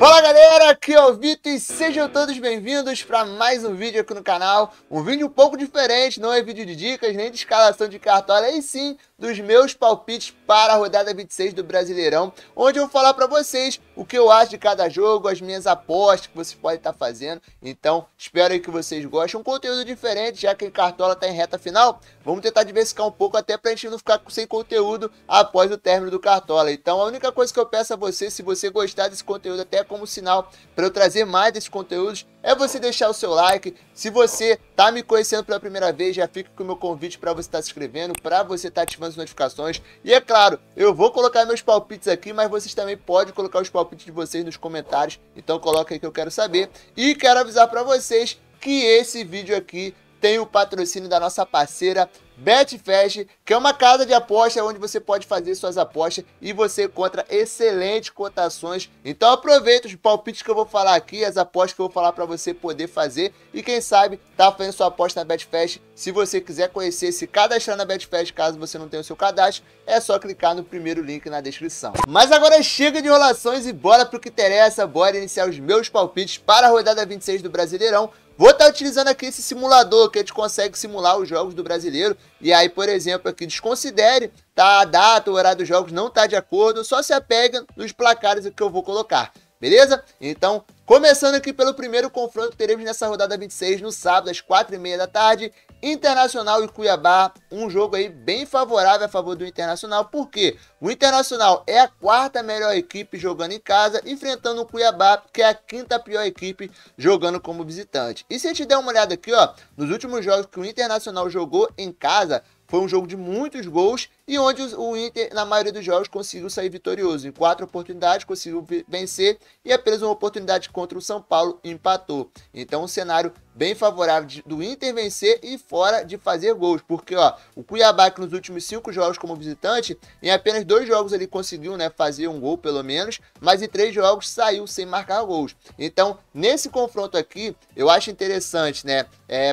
Fala galera, aqui é o Vitor e sejam todos bem-vindos para mais um vídeo aqui no canal. Um vídeo um pouco diferente, não é vídeo de dicas nem de escalação de cartola, e sim dos meus palpites para a rodada 26 do Brasileirão, onde eu vou falar para vocês o que eu acho de cada jogo, as minhas apostas que vocês podem estar fazendo. Então, espero aí que vocês gostem. Um conteúdo diferente, já que a cartola está em reta final, vamos tentar diversificar um pouco até para a gente não ficar sem conteúdo após o término do cartola. Então, a única coisa que eu peço a você, se você gostar desse conteúdo, até como sinal para eu trazer mais desses conteúdos, é você deixar o seu like. Se você tá me conhecendo pela primeira vez, já fica com o meu convite para você estar se inscrevendo, para você estar ativando as notificações. E é claro, eu vou colocar meus palpites aqui, mas vocês também podem colocar os palpites de vocês nos comentários. Então coloca aí que eu quero saber. E quero avisar para vocês que esse vídeo aqui tem o patrocínio da nossa parceira Betfair, que é uma casa de aposta onde você pode fazer suas apostas e você encontra excelentes cotações. Então aproveita os palpites que eu vou falar aqui, as apostas que eu vou falar para você poder fazer e quem sabe tá fazendo sua aposta na Betfair. Se você quiser conhecer, se cadastrar na Betfair, caso você não tenha o seu cadastro, é só clicar no primeiro link na descrição. Mas agora chega de enrolações e bora pro que interessa, bora iniciar os meus palpites para a rodada 26 do Brasileirão. Vou estar utilizando aqui esse simulador que a gente consegue simular os jogos do Brasileiro. E aí, por exemplo, aqui desconsidere, tá? A data, o horário dos jogos não está de acordo, só se apega nos placares que eu vou colocar. Beleza? Então, começando aqui pelo primeiro confronto que teremos nessa rodada 26, no sábado, às 4h30 da tarde, Internacional e Cuiabá, um jogo aí bem favorável a favor do Internacional, porque o Internacional é a quarta melhor equipe jogando em casa, enfrentando o Cuiabá, que é a quinta pior equipe jogando como visitante. E se a gente der uma olhada aqui, ó, nos últimos jogos que o Internacional jogou em casa, foi um jogo de muitos gols e onde o Inter, na maioria dos jogos, conseguiu sair vitorioso. Em 4 oportunidades, conseguiu vencer e apenas uma oportunidade contra o São Paulo empatou. Então, um cenário bem favorável do Inter vencer e fora de fazer gols. Porque ó, o Cuiabá, que nos últimos 5 jogos como visitante, em apenas 2 jogos ele conseguiu, né, fazer um gol pelo menos, mas em 3 jogos saiu sem marcar gols. Então, nesse confronto aqui, eu acho interessante, né,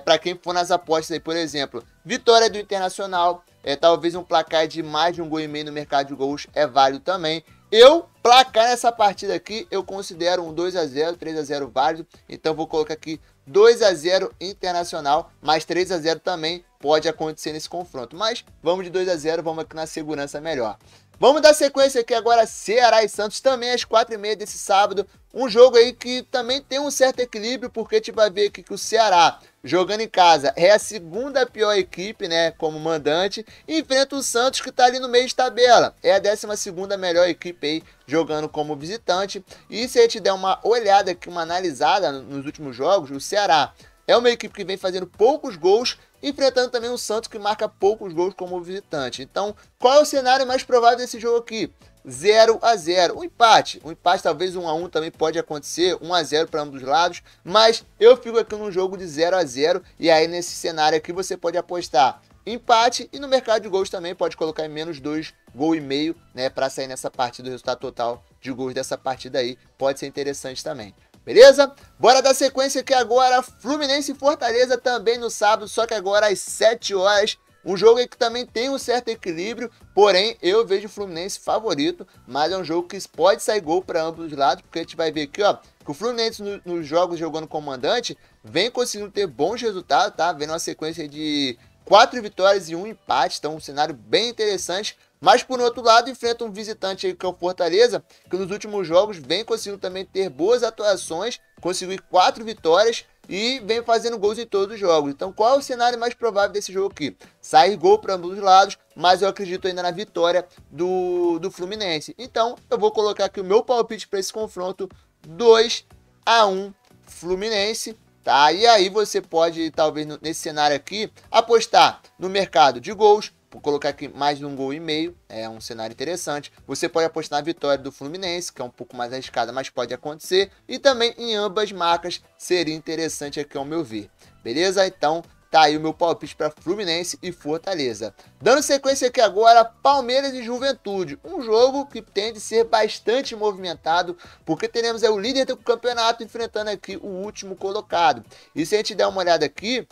para quem for nas apostas aí, por exemplo, vitória do Internacional, talvez um placar de mais de 1,5 gols no mercado de gols é válido também. Eu, placar nessa partida aqui, eu considero um 2-0, 3-0 válido. Então vou colocar aqui 2-0 Internacional, mas 3-0 também pode acontecer nesse confronto. Mas vamos de 2-0, vamos aqui na segurança melhor. Vamos dar sequência aqui agora, Ceará e Santos, também às 4h30 desse sábado. Um jogo aí que também tem um certo equilíbrio, porque a gente vai ver aqui que o Ceará, jogando em casa, é a segunda pior equipe, né, como mandante, e enfrenta o Santos, que tá ali no meio de tabela. É a 12ª melhor equipe aí, jogando como visitante. E se a gente der uma olhada aqui, uma analisada nos últimos jogos, o Ceará é uma equipe que vem fazendo poucos gols, enfrentando também um Santos que marca poucos gols como visitante. Então, qual é o cenário mais provável desse jogo aqui? 0-0, um empate talvez 1-1 também pode acontecer, 1-0 para ambos os lados, mas eu fico aqui num jogo de 0-0 e aí nesse cenário aqui você pode apostar empate e no mercado de gols também pode colocar em menos 2,5 gols, né, para sair nessa partida, o resultado total de gols dessa partida aí pode ser interessante também. Beleza? Bora dar sequência aqui agora, Fluminense e Fortaleza também no sábado, só que agora às 7 horas. Um jogo aí que também tem um certo equilíbrio, porém eu vejo o Fluminense favorito, mas é um jogo que pode sair gol para ambos os lados, porque a gente vai ver aqui, ó, que o Fluminense nos jogos jogando como mandante vem conseguindo ter bons resultados, tá? Vendo uma sequência de 4 vitórias e 1 empate, então um cenário bem interessante. Mas por outro lado, enfrenta um visitante aí que é o Fortaleza, que nos últimos jogos vem conseguindo também ter boas atuações, conseguiu 4 vitórias e vem fazendo gols em todos os jogos. Então qual é o cenário mais provável desse jogo aqui? Sair gol para ambos os lados, mas eu acredito ainda na vitória do Fluminense. Então eu vou colocar aqui o meu palpite para esse confronto, 2-1 Fluminense. Tá? E aí você pode, talvez nesse cenário aqui, apostar no mercado de gols. Vou colocar aqui mais de 1,5 gols, é um cenário interessante. Você pode apostar na vitória do Fluminense, que é um pouco mais arriscada, mas pode acontecer. E também em ambas marcas seria interessante aqui ao meu ver. Beleza? Então tá aí o meu palpite para Fluminense e Fortaleza. Dando sequência aqui agora, Palmeiras e Juventude. Um jogo que tende a ser bastante movimentado, porque teremos o líder do campeonato enfrentando aqui o último colocado. E se a gente der uma olhada aqui,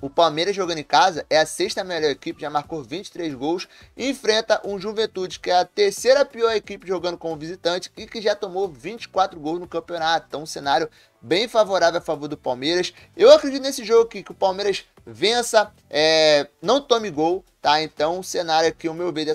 O Palmeiras jogando em casa é a sexta melhor equipe, já marcou 23 gols e enfrenta um Juventude, que é a terceira pior equipe jogando como visitante e que já tomou 24 gols no campeonato. Então um cenário bem favorável a favor do Palmeiras. Eu acredito nesse jogo aqui que o Palmeiras vença, não tome gol, tá? Então o cenário aqui, o meu ver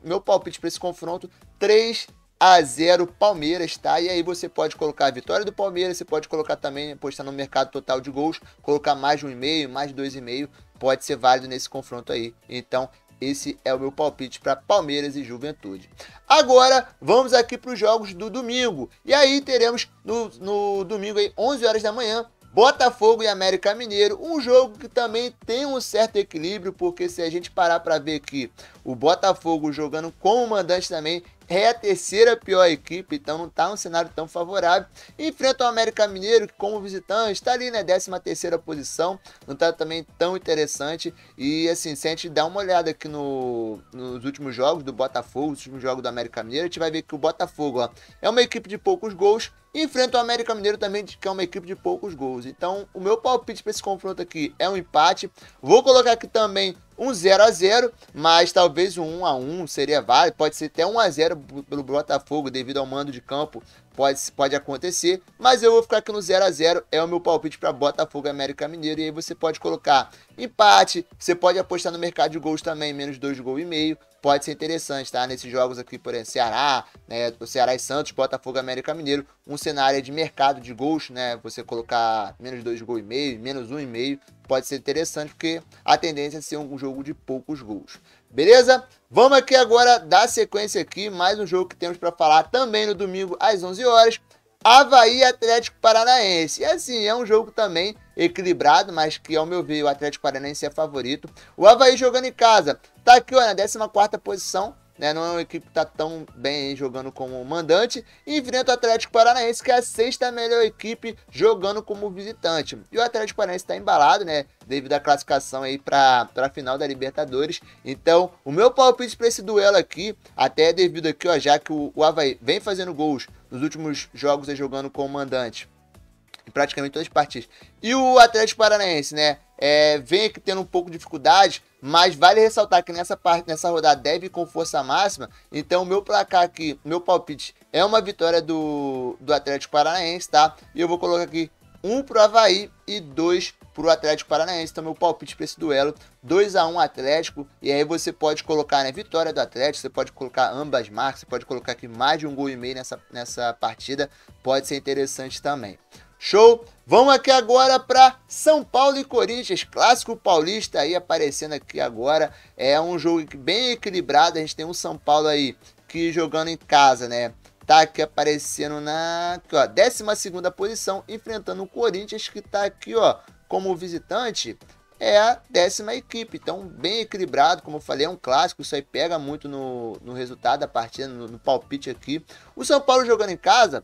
meu palpite para esse confronto, 3-0 Palmeiras, tá? E aí você pode colocar a vitória do Palmeiras, você pode colocar também, apostar no mercado total de gols, colocar mais de 1,5, mais de 2,5, pode ser válido nesse confronto aí. Então, esse é o meu palpite para Palmeiras e Juventude. Agora, vamos aqui para os jogos do domingo. E aí teremos no domingo aí, 11 horas da manhã, Botafogo e América Mineiro, um jogo que também tem um certo equilíbrio, porque se a gente parar para ver que o Botafogo jogando como mandante também é a terceira pior equipe, então não está um cenário tão favorável. Enfrenta o América Mineiro, que como visitante está ali na 13ª posição, não está também tão interessante. E assim, se a gente dar uma olhada aqui nos últimos jogos do Botafogo, os últimos jogos do América Mineiro, a gente vai ver que o Botafogo, ó, é uma equipe de poucos gols, e enfrenta o América Mineiro também, que é uma equipe de poucos gols. Então, o meu palpite para esse confronto aqui é um empate. Vou colocar aqui também um 0-0, mas talvez um 1-1 seria válido. Pode ser até 1-0 pelo Botafogo, devido ao mando de campo. Pode acontecer, mas eu vou ficar aqui no 0-0, é o meu palpite para Botafogo e América Mineiro. E aí você pode colocar empate, você pode apostar no mercado de gols também, menos 2,5 gols. Pode ser interessante, tá? Nesses jogos aqui, por exemplo, Ceará, né? O Ceará e Santos, Botafogo e América Mineiro, um cenário de mercado de gols, né? Você colocar menos 2,5 gols, menos 1,5, pode ser interessante, porque a tendência é ser um jogo de poucos gols. Beleza? Vamos aqui agora dar sequência aqui, mais um jogo que temos para falar também no domingo às 11 horas. Avaí e Atlético Paranaense. E assim, é um jogo também equilibrado, mas que ao meu ver o Atlético Paranaense é favorito. O Avaí jogando em casa, tá aqui ó, na 14ª posição, né? Não é uma equipe que tá tão bem jogando como mandante. E enfrenta o Atlético Paranaense, que é a sexta melhor equipe jogando como visitante. E o Atlético Paranaense tá embalado, né? Devido à classificação aí para a final da Libertadores. Então, o meu palpite para esse duelo aqui, até devido aqui, ó, já que o Avaí vem fazendo gols nos últimos jogos aí jogando como mandante, em praticamente todas as partidas. E o Atlético Paranaense, né, vem aqui tendo um pouco de dificuldade, mas vale ressaltar que nessa rodada deve ir com força máxima. Então, o meu placar aqui, meu palpite é uma vitória do Atlético Paranaense, tá? E eu vou colocar aqui 1 pro Avaí e 2 pro Atlético Paranaense. Então, meu palpite para esse duelo, 2-1 Atlético. E aí você pode colocar, né, vitória do Atlético, você pode colocar ambas marcas, você pode colocar aqui mais de 1,5 gols nessa partida. Pode ser interessante também. Show? Vamos aqui agora para São Paulo e Corinthians, clássico paulista aí aparecendo aqui agora. É um jogo bem equilibrado, a gente tem um São Paulo aí que jogando em casa, né? Tá aqui aparecendo na 12ª posição, enfrentando o Corinthians, que tá aqui, ó, como visitante, é a 10ª equipe. Então, bem equilibrado, como eu falei, é um clássico, isso aí pega muito no resultado da partida, no palpite aqui. O São Paulo jogando em casa,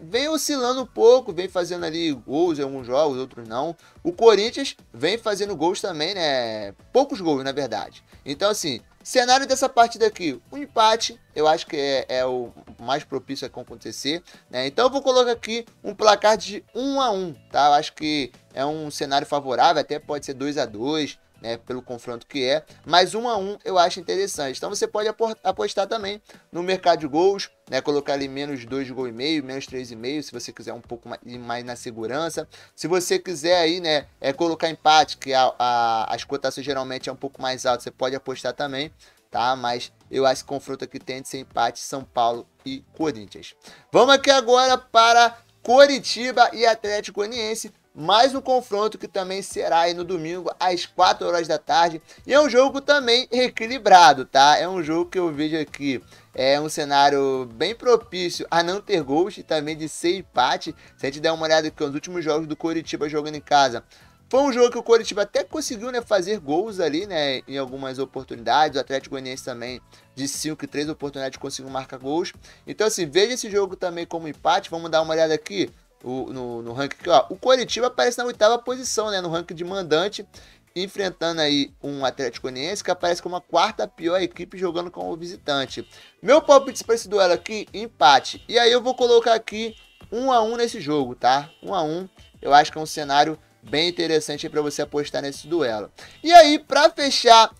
vem oscilando um pouco, vem fazendo ali gols em alguns jogos, outros não. O Corinthians vem fazendo gols também, né? Poucos gols, na verdade. Então, assim, cenário dessa partida aqui, um empate, eu acho que é o mais propício a acontecer, né? Então eu vou colocar aqui um placar de 1-1, tá? Eu acho que é um cenário favorável, até pode ser 2-2, né? Pelo confronto que é, mas 1-1 eu acho interessante. Então você pode apostar também no mercado de gols, né? Colocar ali menos 2,5 gols, menos 3,5, se você quiser um pouco mais na segurança. Se você quiser aí, né, colocar empate, que as cotações geralmente é um pouco mais alto, você pode apostar também, tá? Mas eu acho que o confronto aqui tem de ser empate, São Paulo e Corinthians. Vamos aqui agora para Coritiba e Atlético Goianiense. Mais um confronto que também será aí no domingo às 4 horas da tarde. E é um jogo também equilibrado, tá? É um jogo que eu vejo aqui, é um cenário bem propício a não ter gols e também de ser empate. Se a gente der uma olhada aqui nos últimos jogos do Coritiba jogando em casa, foi um jogo que o Coritiba até conseguiu, né, fazer gols ali, né, em algumas oportunidades. O Atlético Goianiense também, de 5 e 3 oportunidades, conseguiu marcar gols. Então, assim, veja esse jogo também como empate. Vamos dar uma olhada aqui no ranking aqui, ó. O Coritiba aparece na 8ª posição, né, no ranking de mandante, enfrentando aí um Atlético Goianiense que aparece como a 4ª pior equipe jogando como visitante. Meu palpite para esse duelo aqui, empate. E aí eu vou colocar aqui 1-1 nesse jogo, tá? 1-1. Eu acho que é um cenário bem interessante para você apostar nesse duelo. E aí, para fechar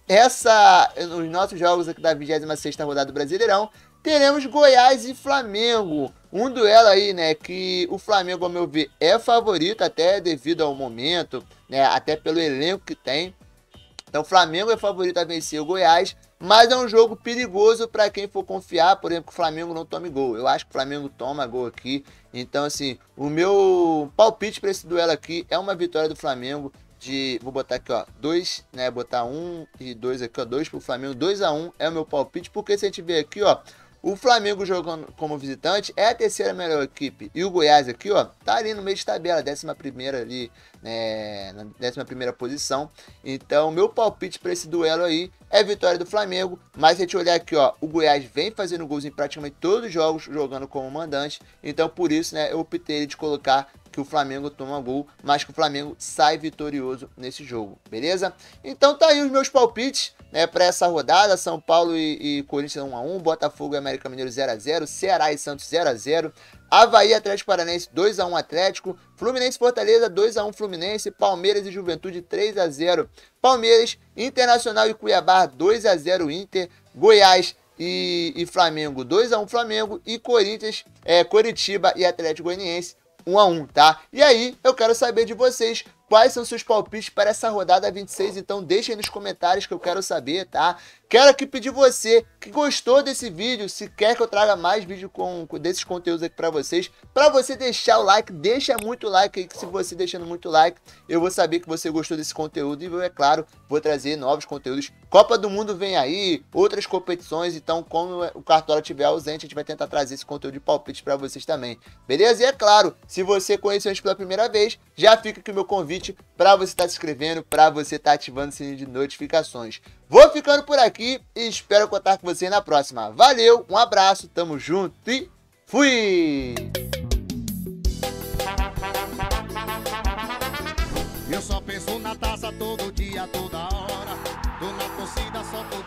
os nossos jogos aqui da 26ª rodada do Brasileirão, teremos Goiás e Flamengo. Um duelo aí, né, que o Flamengo, ao meu ver, é favorito, até devido ao momento, né, até pelo elenco que tem. Então, o Flamengo é favorito a vencer o Goiás, mas é um jogo perigoso para quem for confiar, por exemplo, que o Flamengo não tome gol. Eu acho que o Flamengo toma gol aqui. Então, assim, o meu palpite para esse duelo aqui é uma vitória do Flamengo. Vou botar aqui, ó, 2, né, botar 1 e 2 aqui, ó, 2 pro Flamengo, 2-1 é o meu palpite, porque se a gente ver aqui, ó, o Flamengo jogando como visitante é a terceira melhor equipe. E o Goiás aqui, ó, tá ali no meio de tabela, 11ª ali, né, na 11ª posição. Então, meu palpite para esse duelo aí é vitória do Flamengo. Mas se a gente olhar aqui, ó, o Goiás vem fazendo gols em praticamente todos os jogos, jogando como mandante. Então, por isso, né, eu optei de colocar que o Flamengo toma gol, mas que o Flamengo sai vitorioso nesse jogo, beleza? Então tá aí os meus palpites, né, para essa rodada: São Paulo e Corinthians 1-1, Botafogo e América Mineiro 0-0, Ceará e Santos 0-0, Avaí e Atlético Paranaense 2-1 Atlético, Fluminense e Fortaleza 2-1 Fluminense, Palmeiras e Juventude 3-0 Palmeiras, Internacional e Cuiabá 2-0 Inter, Goiás e Flamengo 2-1 Flamengo, e Coritiba e Atlético Goianiense 1-1, tá? E aí, eu quero saber de vocês quais são seus palpites para essa rodada 26, então deixem nos comentários que eu quero saber, tá? Quero aqui pedir você que gostou desse vídeo, se quer que eu traga mais vídeo desses conteúdos aqui para você deixar o like, deixa muito like aí, que se você deixando muito like, eu vou saber que você gostou desse conteúdo e eu, é claro, vou trazer novos conteúdos. Copa do Mundo vem aí, outras competições, então como o Cartola estiver ausente, a gente vai tentar trazer esse conteúdo de palpite para vocês também, beleza? E é claro, se você conheceu a gente pela primeira vez, já fica aqui o meu convite para você estar se inscrevendo, para você estar ativando o sininho de notificações. Vou ficando por aqui e espero contar com você na próxima. Valeu, um abraço, tamo junto e fui! Eu só penso na taça todo dia, toda hora. Tô na torcida, só tô